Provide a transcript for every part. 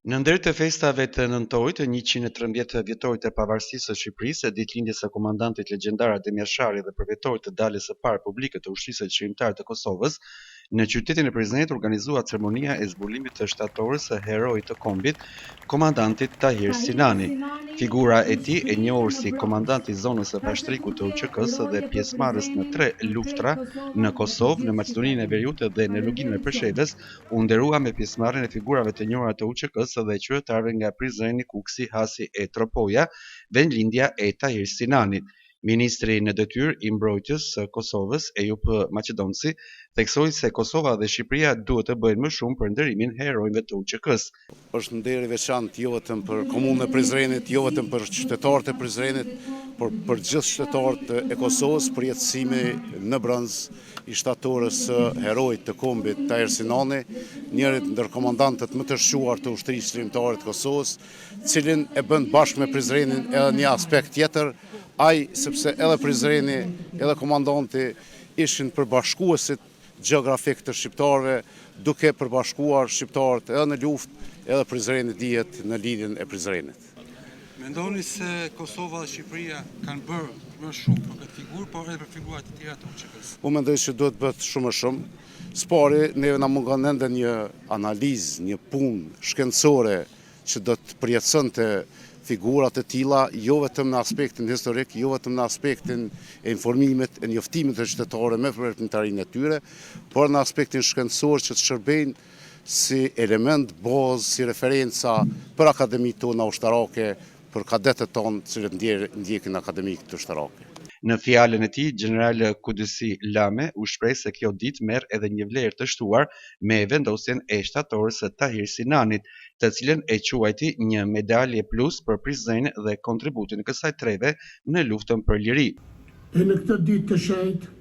Në ndër të festave të nëntorit të 113 vjetorit të pavarësisë së Shqipërisë, ditëlindjes së komandantit legjendar Adem Jashari dhe përvjetorit të daljes së parë publike të Ushtrisë Çlimtare të Kosovës, në qytetin e Prizrenit organizua ceremonia e zbulimit të shtatorës së heroit të kombit, komandantit Tahir Sinani. Figura e tij, e njohur si komandant i zonës së Pashtrikut të UÇK-së dhe pjesëmarrës në 3 luftra në Kosovë, në Maqedoninë e Veriut dhe në Luginën e Preshevës, u nderua me pjesëmarrjen e figurave të njohura të UÇK-së dhe qytetarëve nga Prizreni, Kuksi, Hasi e Tropoja, vendlindja e Tahir Sinanit. Ministri në detyrë i mbrojtjes së Kosovës, Eyüp Maqedonci, theksoi se Kosova dhe Shqipëria duhet të bëjnë më shumë për nderimin e heronjve të UÇK-së. Është nder i veçantë jo vetëm për komunën e Prizrenit, jo vetëm për qytetarët e Prizrenit, por për gjithë qytetarët e Kosovës, për jetësimi në bronz i shtatorës së heroit të kombit Tahir Sinani, njëri ndër komandantët më të shquar të Ushtrisë Çlimtare të Kosovës, cilin e bën bashkë me Prizrenin edhe një aspekt tjetër, sepse edhe Prizreni, edhe komandanti ishin përbashkuesit gjeografik të shqiptarëve, duke përbashkuar shqiptarët edhe në luftë, edhe Prizreni dihet në lidhjen e Prizrenit. Mendoni se Kosova dhe Shqipëria kanë bërë më shumë për këtë figurë, por edhe për figurat të tjera të UÇK-së? Unë mendoj se duhet bëhet shumë më shumë. Spari, neve na mungon ende një analizë, një punë shkencore që do të përjetësonte figurat e tilla, jo vetëm në aspektin historik, jo vetëm në aspektin e informimit, e njoftimit të qytetarëve me veprimtarinë e tyre, por në aspektin shkencor që të shërbejnë si element bazë, si referenca për akademitë tona ushtarake, për kadetët tonë që ndjekin akademikë të ushtarake. Në fjalën e tij, General Kudusi Lame u shpreh se kjo ditë merr edhe një vlerë të shtuar me vendosjen e shtatorës së Tahir Sinanit, të cilën e quajti një medalje plus për Prizrenin dhe kontributin e kësaj treve në luftën për liri. E në këtë ditë të shenjtë,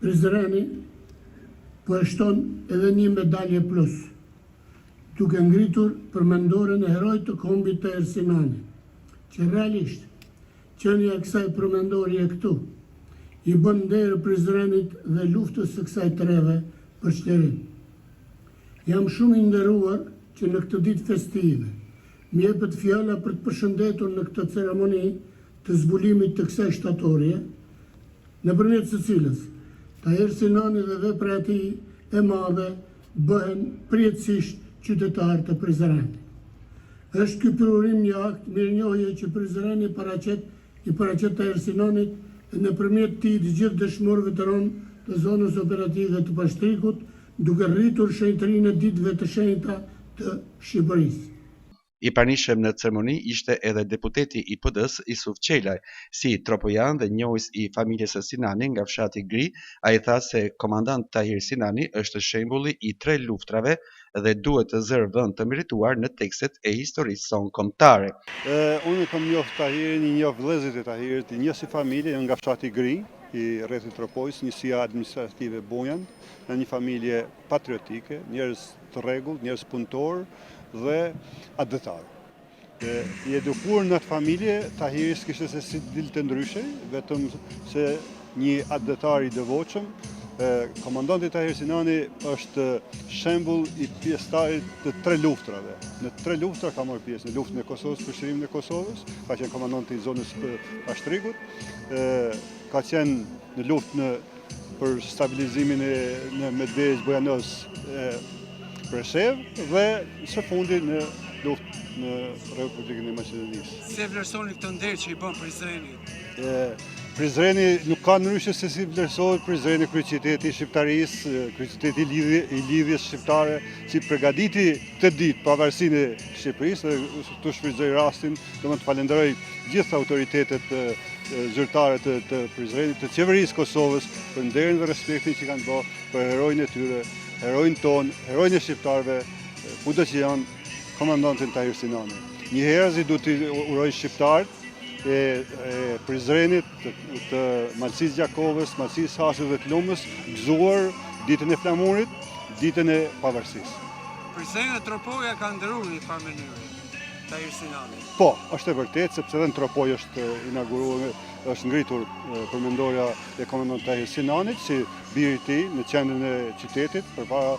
Prizreni po e shton edhe një medalje plus, duke ngritur përmendoren e heroit të kombit Tahir Sinani, që realisht qenia e kësaj përmendorje këtu i bën nder Prizrenit dhe luftës së kësaj treve për shtërim. Jam shumë i nderuar që në këtë ditë festive më jepet fjala për të përshëndetur në këtë ceremoni të zbulimit të kësaj shtatorie, nëpërmjet së cilës Tahir Sinani dhe vepra e tij e madhe bëhen përjetësisht qytetar të Prizrenit. Është ky përurim një akt mirënjohje që Prizreni i paraqet Tahir Sinanit dhe nëpërmjet tij të gjithë dëshmorëve të rënë të zonës operative të Pashtrikut, duke rritur shenjtërinë e ditëve të shenjta të Shqipërisë. I pranishëm në ceremoni ishte edhe deputeti i PD-s Isuf Çelaj, si tropojan dhe njohës i familjes së Sinani nga fshati Gri. Ai tha se komandant Tahir Sinani është shembulli i 3 luftrave dhe duhet të zërë vend të merituar në tekstet e historisë sonë kombëtare. Unë kam njohur Tahirin, një njoh vëllezërit e Tahirit, një si familje nga fshati Gri, i rrethit Tropojës, njësia administrative Bojan, në një familje patriotike, njerëz të rregullt, njerëz punëtor dhe adhëtar. I edukuar në atë familje, Tahiri s'kishte se si dilte ndryshe, vetëm se një adhëtar i devotshëm. Komandanti Tahir Sinani është shembull i pjesëtarit të 3 luftrave. Në 3 luftra ka marrë pjesë, në luftën e Kosovës, për shtërimin e Kosovës, ka qenë komandanti i zonës Pashtrikut, ka qenë në luftë për stabilizimin në Medvej Bojanoz Preshev dhe së fundi në luftë në Republikën e Maqedonisë. Se vlerësoni këtë nder që i bën Prizrenit? Prizreni nuk ka ndryshe se si vlerësohet Prizreni, kryeqyteti i shqiptarisë, kryeqyteti i lidhjes shqiptare, si përgatiti të ditë pavarësinë e Shqipërisë, dhe këtu shfrytëzoj rastin, do të falenderoj gjithë autoritetet zyrtare të Prizrenit, të qeverisë Kosovës për nderin dhe respektin që kanë bërë për heroin e tyre, heroin tonë, heroin e shqiptarëve, kudo që janë, komandantin Tahir Sinani. Një herëzi du të uroj shqiptarët e Prizrenit, të Malësisë Gjakovës, Malësisë Hasit dhe të Lumës, gëzuar ditën e flamurit, ditën e pavarësisë. Prizreni dhe Tropoja ka ndëruar në një farë mënyrë Tahir Sinani. Po, është e vërtetë, sepse edhe në Tropoj është inauguruar, është ngritur përmendoria e komandantit Tahir Sinanit si biri i tij në qendrën e qytetit, përpara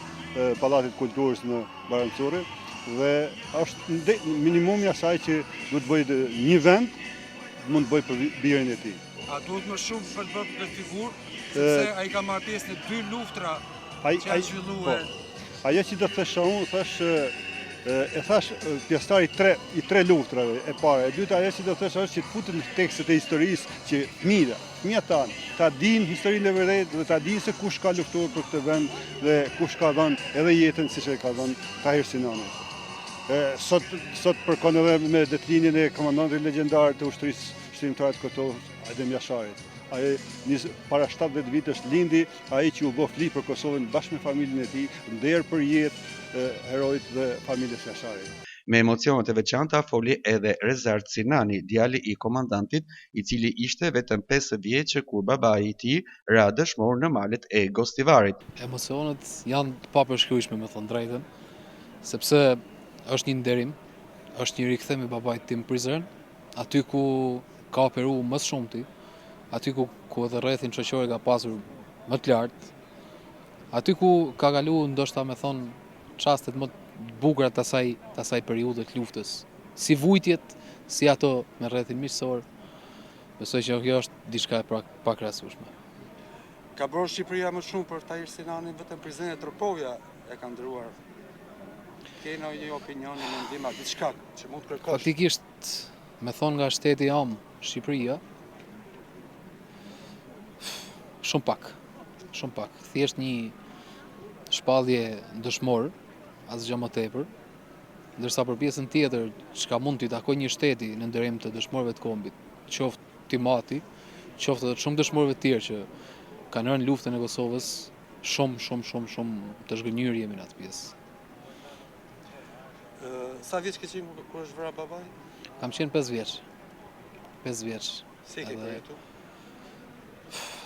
Pallatit Kulturës në Barancuri. dhe është minimumi asaj që duhet bëjë një vend, mund të bëjë për birin e tij. A duhet më shumë për të bërë këtë figurë, sepse ai ka marrë pjesë në 2 luftra që janë zhvilluar. Ajo që do të thëshë unë, thash pjesëtari i 3 luftrave e para. E dyta ajo që do të thëshë është që të futet në tekstet e historisë që fëmijët tanë, ta dinë historinë e vërtetë dhe ta dinë se kush ka luftuar për këtë vend dhe kush ka dhënë edhe jetën siç e ka dhënë Tahir Sinani. Sot përkon edhe me detlinjen e komandantit legjendar të ushtrisë shërimtare të Kosovës, Adem Jasharit. Ai para 70 vitesh lindi, ai që u bë fli për Kosovën bashkë me familjen e tij, nder për jetë herojt dhe familjes Jasharit. Me emocionet e veçanta foli edhe Rezart Sinani, djali i komandantit, i cili ishte vetëm 5 vjeç kur babai i tij ra dëshmor në malet e Gostivarit. Emocionet janë të papërshkruajshme, me thënë drejtën, sepse është një nderim, është një rikthem i babait tim Prizren, aty ku ka operu më së shumti, aty ku edhe rrethin shoqëror ka pasur më të lartë, aty ku ka kaluar ndoshta me thon çastet më të bukura të asaj periudhe të luftës, si vujtjet, si ato me rrethin miqësor. Besoj që kjo është diçka e pakrahasueshme. Ka bërë Shqipëria më shumë për Tahir Sinanin, vetëm Prizreni Tropoja e ka ndëruar. Ke një opinion, një mendim, diçka që mund të kërkosh? Faktikisht, me thon nga shteti am Shqipëria, shumë pak. Thjesht një shpallje dëshmor, asgjë më tepër, ndërsa për pjesën tjetër, çka mund t'i takojë një shteti në nderim të dëshmorëve të kombit, qoftë Timati, qoftë edhe shumë dëshmorëve të tjerë që kanë rënë luftën e Kosovës, shumë të zhgënjur jemi në atë pjesë. Sa vjeç ke qenë kur është vëra babai? Kam qenë 5 vjeç. 5 vjeç. Si ke përjetuar?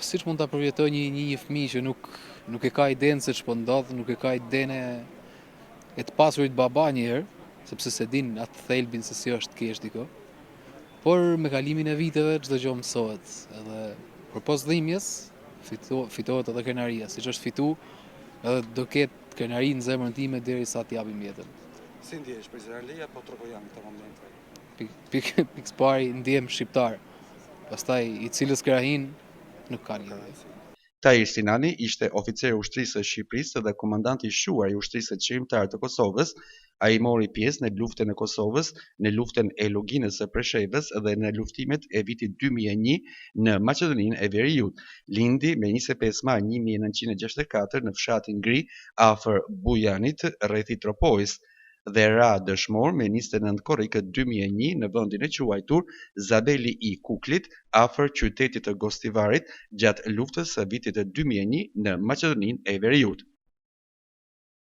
Siç mund ta përjetoj një fëmijë që nuk e ka idenë se ç'po ndodh, nuk e ka idenë e të pasurit baba njëherë, sepse se din atë thelbin se si është kesh diko. Por me kalimin e viteve çdo gjë mësohet, edhe përpos dhimbjes fitohet edhe krenaria, siç është fitu, edhe do ketë krenari në zemrën time derisa t'japim jetën. Si ndjehesh, Prizrenli apo Tropojan në këtë moment? Pikë pari ndjem shqiptar, pastaj i cilës krahin nuk ka një idhë. Tahir Sinani ishte oficer i ushtrisë së Shqipërisë dhe komandant i shquar i ushtrisë çlirimtare të Kosovës. Ai mori pjesë në luftën e Kosovës, në luftën e Luginës së Preshevës dhe në luftimet e vitit 2001 në Maqedoninë e Veriut. Lindi me 25 maj 1964 në fshatin Gri afër Bujanit, rreth Tropojës, dhe ra dëshmor me 29 korrikët 2001 në vendin e quajtur Zabeli i Kuklit afër qytetit të Gostivarit gjatë luftës së vitit 2001 në Maqedoninë e Veriut.